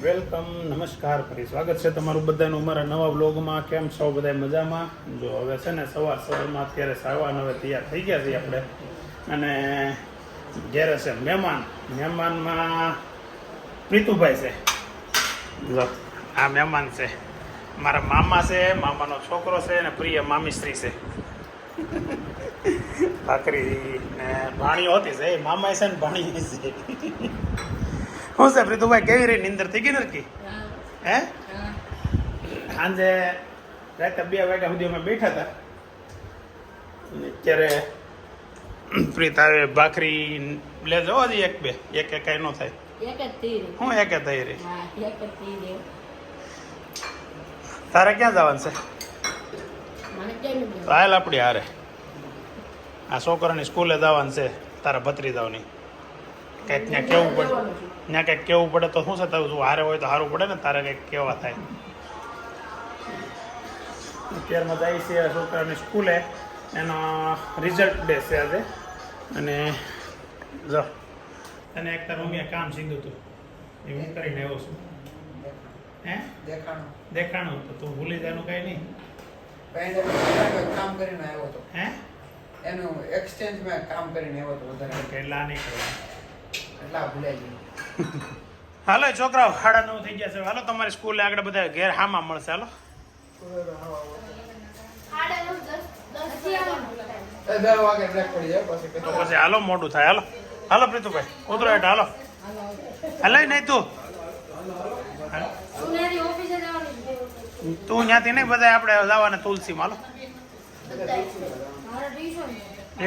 Welcome નમસ્કાર ફરી સ્વાગત છે તમારું બધાનું અમારા નવા વ્લોગમાં. કેમ છો બધા મજામાં? જો હવે છે ને સવારમાં અત્યારે સાવન હવે તૈયાર થઈ ગયા છીએ આપણે, અને ઘેરે છે મહેમાનમાં પ્રીતુભાઈ છે. જો આ મહેમાન છે, મારા મામા છે, મામાનો છોકરો છે અને પ્રિય મામીશ્રી છે. ભાખરી ને ભાણીઓ હતી છે, મામા છે ને ભાણી છે. શું છે પ્રીતુભાઈ, કેવી રહી નિંદર થઈ ગઈ નરકી? હે સાંજે રાતે 2 વાગ્યા સુધી અમે બેઠા હતા, અત્યારે પ્રીત આવે ભાખરી લેજો હજી એક બે એક કઈ ન થાય. હું એક થઈ રહી. તારે ક્યાં જવાનું છે? હાલ આપડી હારે આ છોકરાની સ્કૂલે જવાનું છે, તારા ભત્રીજાઓની. કંઈક ત્યાં કેવું પડે, ત્યાં કંઈક કેવું પડે તો શું છે, તું હારે હોય તો સારું પડે ને, તારે કંઈક કેવા થાય. અત્યારમાં જાય છે છોકરાની સ્કૂલે, એનો રિઝલ્ટ ડે છે આજે. અને જો તને એક તારું મેં કામ સીધું હતું એ હું કરીને આવ્યો છું. હે દેખાણું તો તું ભૂલી જવાનું કઈ નહીં. કામ કરીને આવ્યો હતો. હે એનું એક્સચેન્જ મેં કામ કરીને આવ્યો હતો વધારે. કેટલા નહીં કરવા એટલા ભૂલાઈ ગયું. હાલો છોકરાઓ, 9:30 થઈ ગયા છે. હાલો તમારી સ્કૂલે આગળ બધા ઘેર હામાં મળશે. હાલો 10 વાગે બ્રેક પડી જાય પછી હાલો, મોડું થાય. હાલો હાલો પ્રીતુભાઈ, ઉતરો હેઠ. હાલો હલાય નહીં તું ત્યાંથી નહીં, બધા આપણે જવાના તુલસીમાં. હાલો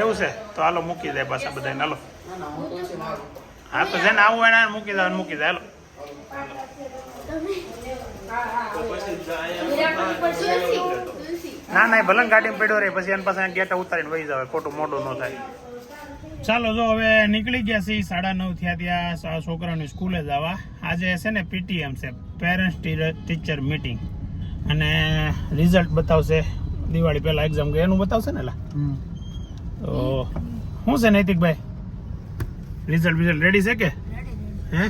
એવું છે તો હાલો મૂકી દે પાછા બધાને. હાલો હા તો જેને આવું એને મૂકી દે, મૂકી દે. હાલો ના ના ભલે ગાડીમાં પડ્યો રહે, પછી એની પાસે ગેટ ઉતારીને વહી જાવ, ખોટું મોડું ન થાય. ચાલો જો હવે નીકળી ગયા છીએ, 9:30 થયા ત્યાં છોકરાની સ્કૂલે જવા. આજે છે ને PTM છે, પેરેન્ટ્સ ટીચર મીટિંગ, અને રિઝલ્ટ બતાવશે દિવાળી પહેલા એક્ઝામ ગઈ એનું બતાવશે ને. તો શું છે નૈતિકભાઈ, રિઝલ્ટ રેડી છે કે? હે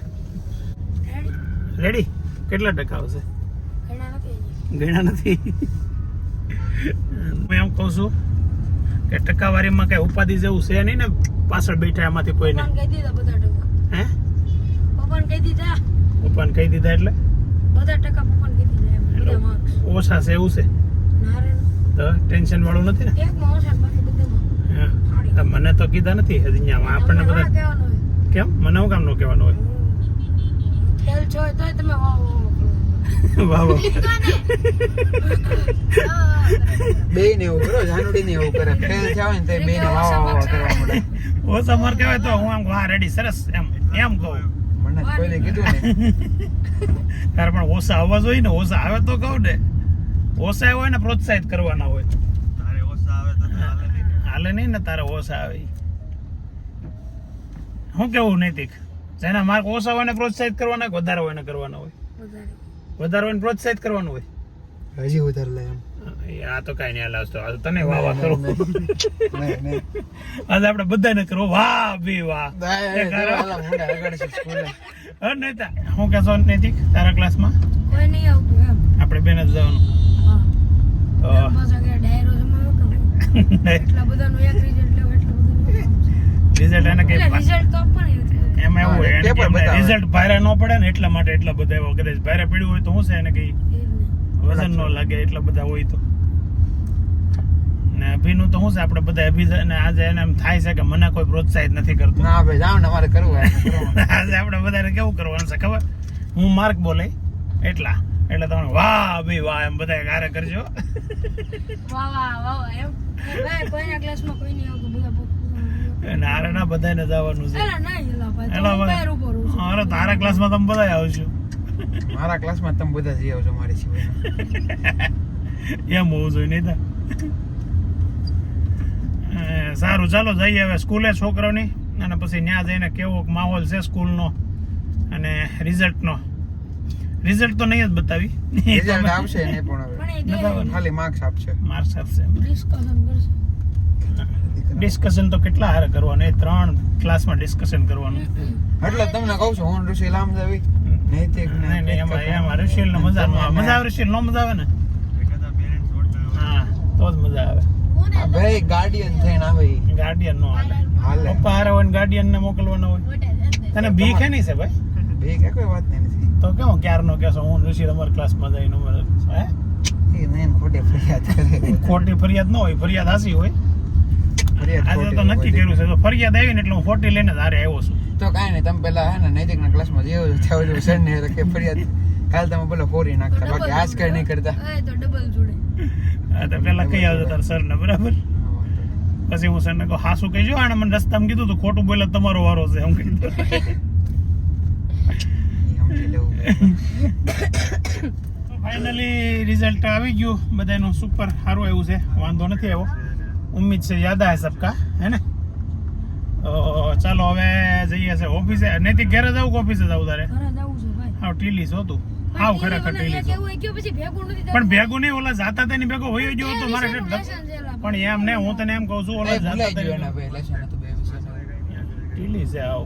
રેડી? કેટલા ટકા આવશે? ગણ્યા નથી. હું એમ કહું છું કે ટકાવારીમાં કઈ ઉપાધિ જેવું છે નહીં ને, પાછળ બેઠા એમાંથી કોઈને. હે પપ્પાને કહી દીધા એટલે ઓછા છે એવું છે? તો ટેન્શન વાળું નથી ને? મને તો કીધા નથી હજી. આપણને બધા કેમ, મને હું કામ ન કહેવાનું હોય? વાહ બે ને એવું કરો, જાનુડી ને એવું કરે. ફેલ થાય ને તો બે ને વાહ વાહ કરવા મળે. ઓછા માર્ક કહેવાય તો હું આમ વાહ રેડી સરસ એમ કહું. મને કોઈને કીધું ને તારે પણ ઓછા આવવા જોઈએ ને, ઓછા આવે તો કહું ને. ઓછા હોય ને પ્રોત્સાહિત કરવાના હોય. તારે ઓછા આવે તો હાલે નહીં ને, તારે ઓછા આવે. શું કેવું નૈતિક? જેના માર્ક ઓછા હોય ને પ્રોત્સાહિત કરવાના, વધારે હોય ને કરવાના હોય? વધારે હોય ને પ્રોત્સાહિત કરવાનું હોય. હજી વધારે લે એમ. આ તો કઈ નહીં હાલ. તો તને વાહ વાહ કરો. આજે આપણે બધાને કરો વાહ બી વાહ. નેતા શું કહેશો નૈતિક, તારા ક્લાસમાં આપણે બેન જ જવાનું? રિઝલ્ટ એને કઈ એમાં એવું હોય, રિઝલ્ટ ભારે ન પડે ને એટલા માટે એટલા બધા એવા. કદાચ ભારે પડ્યું હોય તો શું છે એને કઈ વજન ન લાગે, એટલા બધા હોય તો. ને અભિનું તો શું છે, આપણે બધા અભિને આજે એને એમ થાય છે કે મને કોઈ પ્રોત્સાહિત નથી કરતું. ના ભાઈ જાવ ને, અમારે કરવું આજે આપણે બધાને કેવું કરવાનું છે ખબર? હું માર્ક બોલે એટલે તમે વાહ ભાઈ વાહ એમ બધા કાર્ય કરજો. ના બધાને જવાનું છે. તારા ક્લાસમાં તમે બધા આવજો. મારા ક્લાસમાં તમે બધા જઈ આવજો મારી સિવાય. એમ હોવું જોઈએ નહીં? સારું ચાલો જઈએ હવે સ્કૂલે છોકરાઓની, અને પછી ત્યાં જઈને કેવો માહોલ છે સ્કૂલનો અને રિઝલ્ટનો. રિઝલ્ટ તો નહીં જ બતાવી, રિઝલ્ટ આવશે નહીં પણ ખાલી માર્ક્સ આપશે. માર્ક્સ આપશે. ડિસ્કશન તો કેટલા હારે કરવાનું, એ 3 ક્લાસમાં ડિસ્કશન કરવાનું. એટલે તમને કહું છું હું ઋષિ લામ જાવી નૈતિક ને નહીં નહીં એમાં ઋષિલ ને મજા ન આવે. મજા આવે ઋષિલ નો મજા આવે ને હા તો જ મજા આવે. આ ભાઈ ગાર્ડિયન થઈને આવે ઈ. ગાર્ડિયન નો હાલે. હાલે પપ્પા હારે હોય ગાર્ડિયન ને મોકલવાનો હોય. તને બીક હે નહીં છે ભાઈ? બે કે કોઈ વાત નથી. તો કેવો ક્યારનો કહેશો હું ઋષિ અમારા ક્લાસમાં જઈને હે એ નહીં ખોટે ફરિયાદ કરે. ખોટી ફરિયાદ ન હોય, ફરિયાદ હાસી હોય. ફરિયાદ આજે ખોટી તો નક્કી હોય. કર્યું છે તો ફરિયાદ આવી ને એટલે હું ખોટી લઈને જ હારે આવ્યો છું. તો કાંઈ નહીં, તમે પેલા હે ને નૈતિકના ક્લાસમાં જેવો થયો છો સર ને કે ફરિયાદ કાલ તમે બોલો ફોરી નાખતા, બાકી આજ કઈ નહીં કરતા. હા તો પેલા કઈ આવજો તારા સર ને બરાબર. પછી હું સર ને કહું હાસુ કહેજો, આને મને રસ્તામાં કીધું તું ખોટું બોલે તમારો વારો છે એમ કીધું. સમજી લેવું. ફાઇનલી રિઝલ્ટ આવી ગયું બધાનું સુપર સારું આવ્યું છે, વાંધો નથી આવ્યો. ઉમ્મીદ છે યાદ આવે સબકા હે ને. તો ચાલો હવે જઈએ છે ઓફિસે. નૈતિક ઘરે જવું કે ઓફિસે જવું તારે? હાવ ટીલી છો તું, હાવ ખરેખર ટીલી છો. પણ ભેગું નહીં, ઓલા જાતા તેની ભેગો હોઈ ગયો તો મારે પણ એમ ને હું તને એમ કહું છું ઓલા જાતા ભૂલાઈ ગયું તેની એના ભાઈ લેશન હતું બે વિષય. ટીલી છે આવ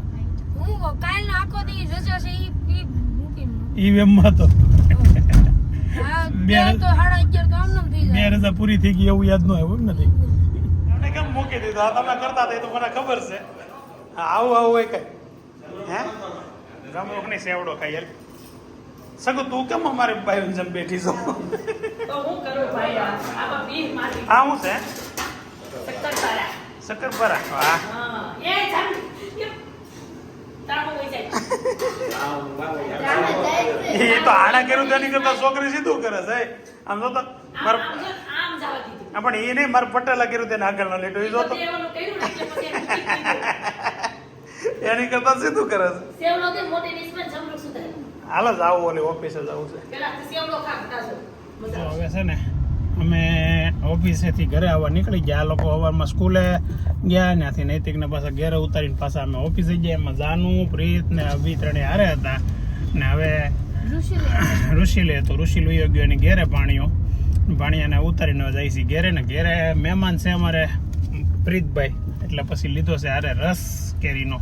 કાલનો આખો દી રજા છે ઈ ઈવીએમ માં તો હા બે તો 11:30 કામ ન થઈ જાય. 2 રજા પૂરી થઈ ગઈ એવું યાદ ન આવ્યું એમ નથી. મને કેમ મૂકી દીધું? આ તમે કરતા હતા એ તો મને ખબર છે. હા આવું આવું હોય કઈ હે રમોક ની સેવડો ખાઈ યાર. સગુ તું કેમ અમારે ભાઈ જેમ બેઠી છો? તો હું કરું ભાઈ આમાં બીફ મારી આ શું છે? શક્કરપારા. શક્કરપારા. વાહ હા એ જાન તારો હોય જાય એ તો આડા કર્યું તેની કરતા છોકરી સીધું કરે છે. આમ તો આમ માર આમ જો આમ જવા દીધું પણ એ નહીં મારે પટેલા કર્યું તેને આગળ ના લેટો એ જો તો તો એવાનું કર્યું ને એટલે પછી એને મૂકી દીધું. એની કરતા સીધું કરે છે. સેવડો કે મોટી ડીશમાં જમરૂખ સુધારે હાલ જ આવું ઓલી ઓફિસે જ આવું છે. પેલા તો સેવડો ખાતા છો તો મજા હવે છે ને અમે ઓફિસેથી ઘરે આવવા નીકળી ગયા. આ લોકો સવારમાં સ્કૂલે ગયા, ત્યાંથી નૈતિકને પાછા ઘરે ઉતારીને પાછા અમે ઓફિસે ગયા. એમાં જાનું પ્રીત ને અભી ત્રણે હારે હતા ને હવે ઋષિલે તો ઋષિલ વયો ગયો એની ઘેરે પાણીયાને ઉતારીને જાય છે ઘેરે ને ઘેરે મહેમાન છે અમારે પ્રીતભાઈ, એટલે પછી લીધો છે હારે રસ કેરીનો.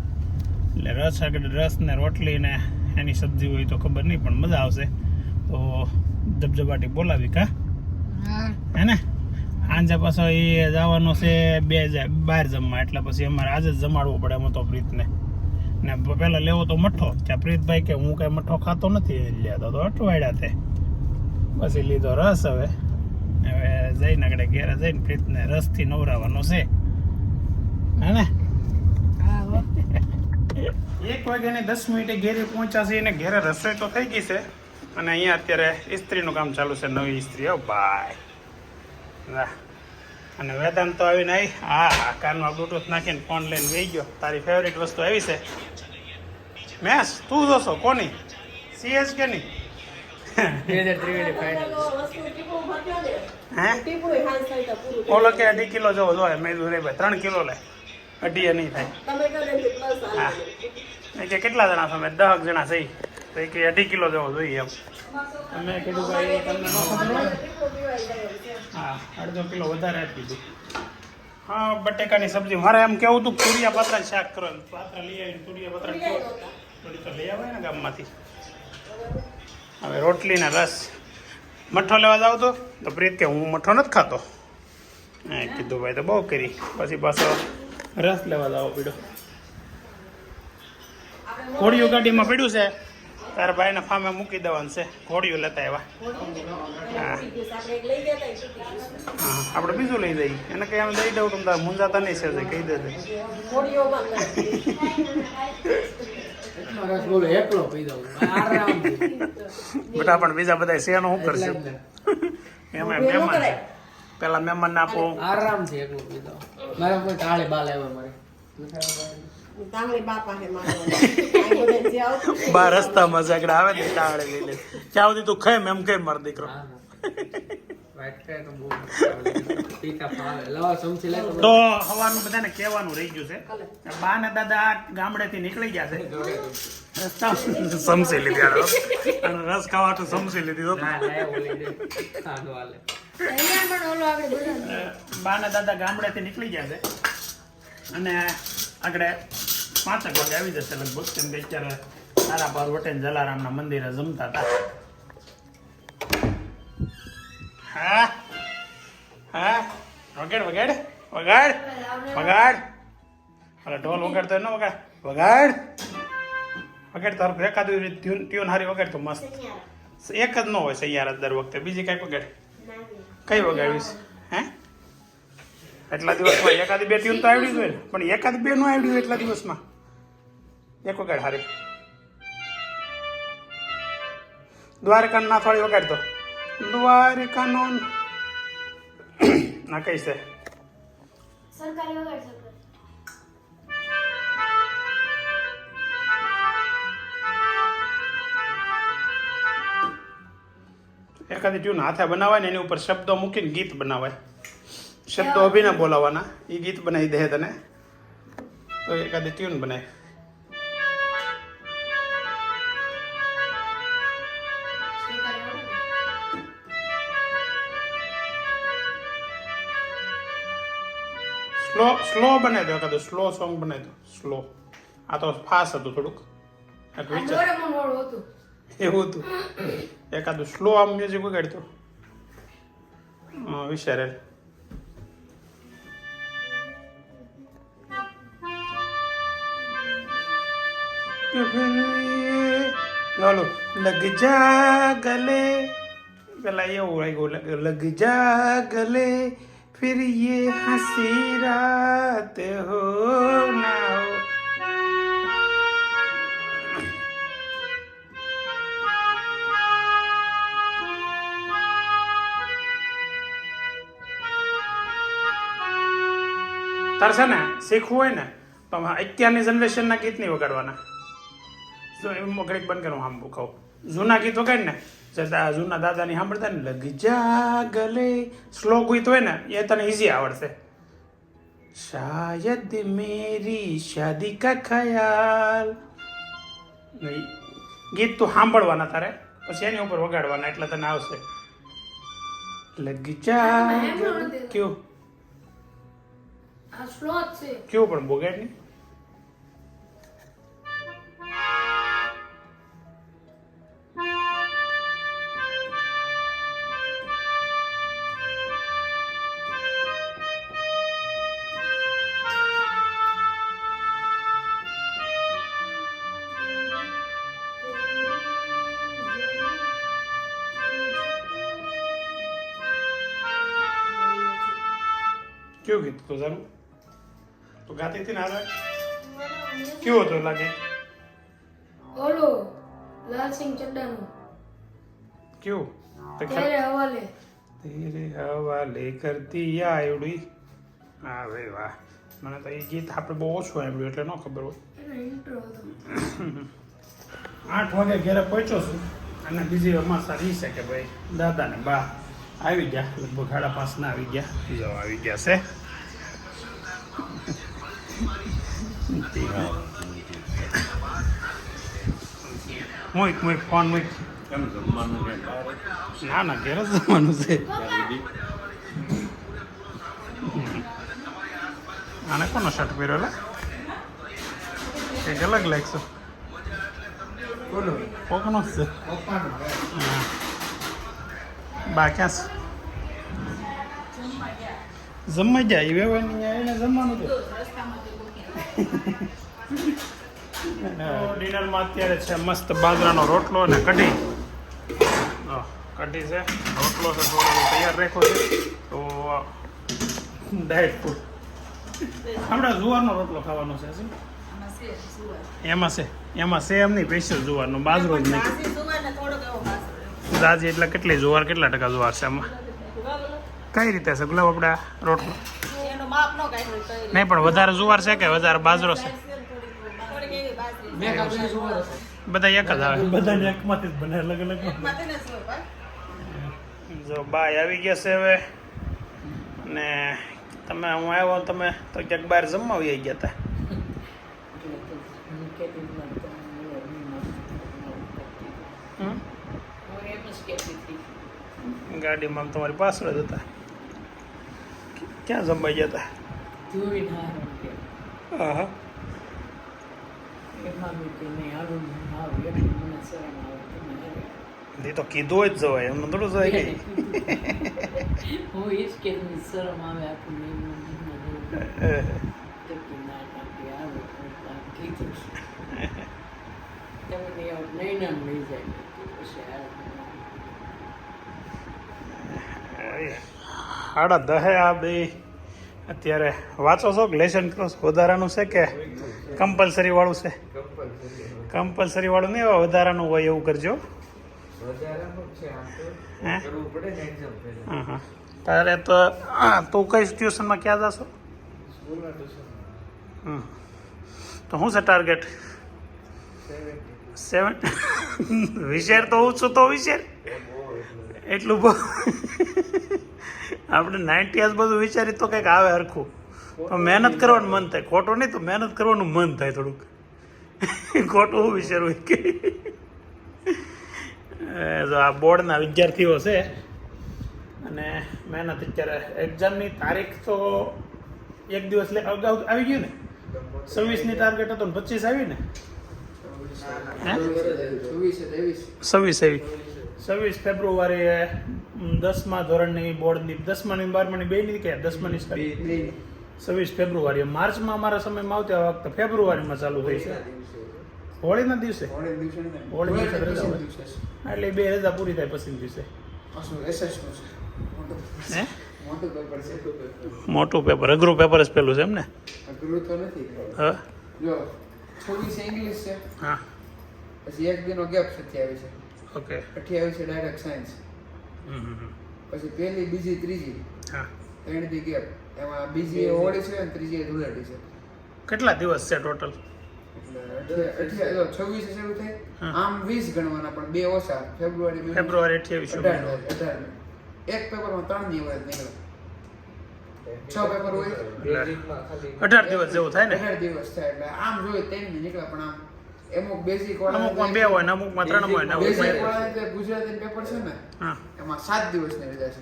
એટલે રસ આગળ રસ ને રોટલી ને એની સબ્જી હોય તો ખબર નહીં પણ મજા આવશે. તો ધબધબાટી બોલાવી કા હે ને. સાંજે પાછો એ જવાનો છે બહાર જમવા, એટલે પછી અમારે આજે જ જમાડવો પડે એમ તો પ્રીતને. ને પેલા લેવો તો મઠ્ઠો, ત્યાં પ્રીતભાઈ કે હું કઈ મઠ્ઠો ખાતો નથી, લેતો તો અટવાડ્યા તે પછી લીધો રસ. હવે જઈને આગળ ઘેરે જઈને પ્રીતને રસથી નવરાવાનો છે હે ને. 1 વાગ્યાને 10 મિનિટે ઘેરે પહોંચ્યા છે અને ઘેરે રસોઈ તો થઈ ગઈ છે અને અહીંયા અત્યારે ઇસ્ત્રીનું કામ ચાલુ છે, નવી ઇસ્ત્રી. હો ભાઈ વાહ. અને વેદાંત તો આવીને આવી હા કાનમાં બ્લુટૂથ નાખીને ફોન લઈને વહી ગયો. તારી ફેવરિટ વસ્તુ આવી છે મેસ. તું જોશો કોની? સીએસ કે નહીં? 2023 ફાઇનલ. હે ઓલો કે 2 કિલો જેવો જોઈએ. મેં કીધું રે ભાઈ 3 કિલો લે, 2.5 નહીં થાય. હા એ કે કેટલા જણા છો? મેં 10 જણા છે તો એ કે 2.5 કિલો જેવો જોઈએ એમ. મેં કીધું ભાઈ તમને ન ખબર હોય? હા 1/2 કિલો વધારે આપી દીધું. હા બટેકાની સબ્જી મારે એમ કેવું હતું તુરિયા પાત્રા શાક કરો. પાત્રા લઈ આવીને તુરિયા પાત્રા થોડી તો લઈ આવે ને ગામમાંથી. હવે રોટલી ને રસ. મઠ્ઠો લેવા જાવ તો પ્રીત કે હું મઠ્ઠો નથી ખાતો. હા કીધું ભાઈ તો બહુ કરી. પછી પાછો રસ લેવા જાવ પીડો. ઘોડીઓ ગાડીમાં પડ્યું છે, તારા ભાઈને ફામે મૂકી દેવાનું છે. ઘોડીઓ લેતા આવ્યા. હા હા આપણે બીજું લઈ જઈએ. એને કઈ એમ દઈ દઉં તમે તારે મુંજાતા નહીં છે કહી દેજે. બેટા પણ બીજા બધા શેનો શું કરશે? એમાં મહેમાન છે. પેલા મહેમાન ને આપો આરામથી એકલો પીધો. મારે કોઈ તાળે બાલ આવ્યો મારે. બાર રસ્તામાં ઝઘડા આવે ને તાળે લઈ લે. ક્યાં સુધી તું ખાય એમ કઈ મારો દીકરો. વાટકા તો બહુ પીતા ફાવે. લાવો સમજી લે તો હવાનું બધાને કહેવાનું રહી ગયું છે. બા ને દાદા ગામડેથી નીકળી ગયા છે. સમસી લીધી અને રસ ખાવા તો સમસી લીધી. ના લાય ઓલી દે. સાદો હાલે. બા ને દાદા ગામડેથી નીકળી ગયા છે અને આગળ 5 વાગે આવી જશે લગભગ. કેમ કે અત્યારે તારા પાર્વતી ને જલારામના મંદિરે જમતા હતા. હા હા વગાડ વગાડ વગાડ વગાડ. અરે ઢોલ વગાડતો ન વગાડ વગાડ વગાડ. તારું એકાદું ટ્યુન હારી વગાડ તો મસ્ત. એક જ ન હોય સૈયારા દર વખતે, બીજી કઈ વગાડ. કઈ વગાડીશ હે? એટલા દિવસમાં એકાદી બે ટ્યુન તો આવડી જ હોય ને, પણ એકાદ બે નો આવડી હોય એટલા દિવસમાં. એક વગાડ હારી. દ્વારકા ના થોડી વગાડતો. દ્વારકા નો ના કઈ છે સરકારી વગાડ સરકાર. એકાદી ટ્યુન હાથે બનાવાય ને એની ઉપર શબ્દો મૂકીને ગીત બનાવાય. શબ્દો અભિને બોલાવવાના, એ ગીત બનાવી દે તને તો એકાદી ટ્યુન બનાય. સ્લો બનાવી દો, એકાદું સ્લો સોંગ બનાવી દો. સ્લો. આ તો ફાસ્ટ હતું થોડુંક. એક વિચાર ડોરેમોન વાળું હતું. એવું હતું. એકાદું સ્લો આમ મ્યુઝિક વગાડતો વિચારેલ. ચાલો લગ જા ગલે, પેલા એવું લાગ્યું લગ જા ગલે फिर ये हंसी रात हो ना हो. તાર છે ને શીખવું હોય ને તો અત્યારની જનરેશનના ગીત નહીં વગાડવાના. ઘડીક બંધ કરું આમ ખાવ. જૂના ગીત વગાડ ને, જૂના દાદાની સાંભળતા ને લગ જા ગલે, સ્લો ગીત હોય ને એ તને ઇઝી આવડશે. શાયદ મેરી શાદી કા ખ્યાલ. ગીત તું સાંભળવાના તારે, પછી એની ઉપર વગાડવાના એટલે તને આવશે. લગ જા ક્યું આ સ્લો જ છે. ક્યું પણ બોગાડ નહીં. क्यों गीत तो जरूर तो गाती थी ना. क्यों होतो लागे ઓલો લાલસિંહ ચડ્ડાનું क्यों તેરે હવાલે. तेरे हवाले कर दिया एवડી. હા ભાઈ વાહ, મને તો એ ગીત આપણે બહુ ઓછું આવ્યું એટલે ન ખબર હોય. એનો ઇન્ટ્રો હતો. 8 વાગે ઘરે પહોંચ્યો છું અને બીજી અમાસા રહી છે કે ભાઈ દાદા ને બા આવી ગયા, લગભગ 5:30 ના આવી ગયા. જો આવી ગયા છે. મૂક ફોન મૂક. ના ના ઘેર જ જમવાનું છે. આને કોનો શર્ટ પહેર્યો લે? એક અલગ લાગશે. બોલો કોકનો જ છે. પપ્પાનો. હા. બા ક્યાં છે? જમવા જાય વેવાની એને જમવાનું તો. ડિનરમાં અત્યારે છે મસ્ત બાજરાનો રોટલો અને કઢી. કઢી છે, રોટલો છે, થોડો તૈયાર રાખ્યો છે. તો ડાયટ ફૂડ આપણે જુવારનો રોટલો ખાવાનો છે. શું એમાં છે એમ નહીં, સ્પેશિયલ જુવારનો, બાજરો જ નહીં. જાજી એટલે કેટલી જુવાર, કેટલા ટકા જુવાર છે આમાં? કઈ રીતે છે ગુલાબ આપણા રોટલો? નહીં પણ વધારે જુવાર છે કે વધારે બાજરો છે? બધા એક જ આવે, બધાને એકમાંથી જ બને, અલગ અલગ. જો બાય આવી ગયા છે હવે. ને તમે હું આવ્યો તમે તો ક્યાંક બહાર જમવા આવી ગયા હતા. ગાડીમાં તમારી પાછળ જ હતા. ક્યાં જમવા ગયા હતા? હા હા ખામી કે નહીં આવું આવે એટલે મને શરમ આવે તમે એ તો કીધું જ જવાય એમ થોડું જવાય કે હું એ જ કે મને શરમ આવે આપણને એમનું જીવનમાં જવું તો કે ના કાંઈ આવે કીધું છે તમને નહીં નામ લઈ જાય પછી સાડા દહે આ બે અત્યારે વાંચો છો કે લેસન કરો છો? વધારાનું છે કે કમ્પલસરી વાળું છે? કમ્પલસરી વાળું નહીં હોય, વધારાનું હોય એવું કરજો. વધારાનું છે આમ તો હે? કરવું પડે ને એક્ઝામ પહેલા. હા હા તારે તો તું કઈ ટ્યુશનમાં ક્યાં જશો? સ્કૂલના ટ્યુશન તો શું છે ટાર્ગેટ? 7 વિશેર તો હું છું તો વિશેર એટલું બહુ આપણે 90 બધું વિચારી તો કંઈક આવે હરખું. તો મહેનત કરવાનું મન થાય, ખોટું નહીં તો મહેનત કરવાનું મન થાય થોડુંક. ખોટું હું વિચારવું કે જો આ બોર્ડના વિદ્યાર્થીઓ છે અને મહેનત અત્યારે એક્ઝામની તારીખ તો એક દિવસ અગાઉ આવી ગયું ને. 26ની ટાર્ગેટ હતો ને 25 આવી ને? 26 ફેબ્રુઆરીએ 10મા ધોરણની બોર્ડની 10માની 12માની બેની કે 10માની 26 ફેબ્રુઆરીએ. માર્ચમાં અમારા સમયમાં આવતી આ વખતે ફેબ્રુઆરીમાં ચાલુ થઈ છે. હોળીના દિવસે હોળી દિવસે રજા હોય. એટલે 2 રજા પૂરી થાય પછી દિવસે. હે મોટું પેપર અઘરું પેપર જ પેલું છે એમ ને? અઘરું તો નથી. હા જો 26 ઇંગ્લિશ છે, હા પછી એક દિનનો ગેપ 27 છે, ઓકે 28 છે ડાયરેક્ટ સાયન્સ, પછી પહેલી બીજી ત્રીજી હા 3 દી ગેપ. એમાં બીજી હોળી છે અને ત્રીજી ધૂળેટી છે. કેટલા દિવસ છે ટોટલ? એટલે 26 શરૂ થાય, આમ 20 ગણવાના પણ 2 ઓછા. ફેબ્રુઆરી 28 18 એક પેપરમાં 3 દી હોય નીકળે, 6 પેપર હોય, 18 દિવસ જેવું થાય ને? 18 દિવસ થાય એટલે આમ જોઈએ 3 દી નીકળે. પણ આમ અમુક બેઝિક અમુકમાં 2 હોય ને અમુકમાં 3 હોય ને બેઝિક અમુકમાં વાળા જે ગુજરાતી પેપર છે ને હા એમાં 7 દિવસની રજા છે.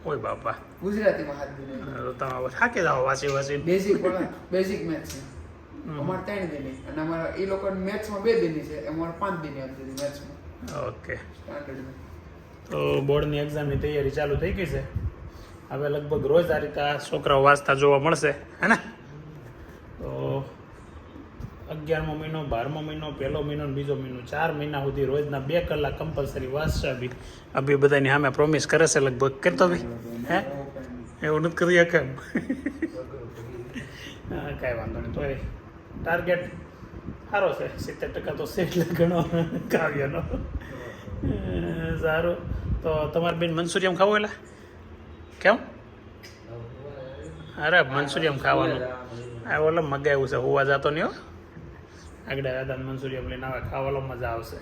ઓય બાપા ગુજરાતીમાં 7 દિન. તો તમે થાકી જાઓ વાંચી વાંચી. બેઝિક વાળા બેઝિક મેથ્સ છે અમારે 3 દિનની, અને અમારા એ લોકોને મેથ્સમાં 2 દિનની છે, અમારે 5 દિનની આપી દીધી મેથ્સમાં ઓકે સ્ટાન્ડર્ડમાં. તો બોર્ડની એક્ઝામની તૈયારી ચાલુ થઈ ગઈ છે. હવે લગભગ રોજ આ રીતે આ છોકરાઓ વાંચતા જોવા મળશે હે ને? તો 11મો મહિનો 12મો મહિનો 1લો મહિનો અને 2જો મહિનો 4 મહિના સુધી રોજના 2 કલાક કમ્પલસરી વાંચશે. અભી બધાની સામે પ્રોમિસ કરે છે લગભગ. કરતો બી હે એવું નથી કરી કેમ? હા કાંઈ વાંધો નહીં. તો એ ટાર્ગેટ સારો છે, 70% તો છે એટલે ઘણો કાવ્યનો. સારું. તો તમારે બેન મંચુરિયમ ખાવું એટલે કેમ? અરે મંચુરિયમ ખાવાનું આ ઓલો મગાવ્યું છે, હોવા જતો નહીં હો. આગળ દાદા મંચુરિયમ લઈને આવે, ખાવાનો મજા આવશે.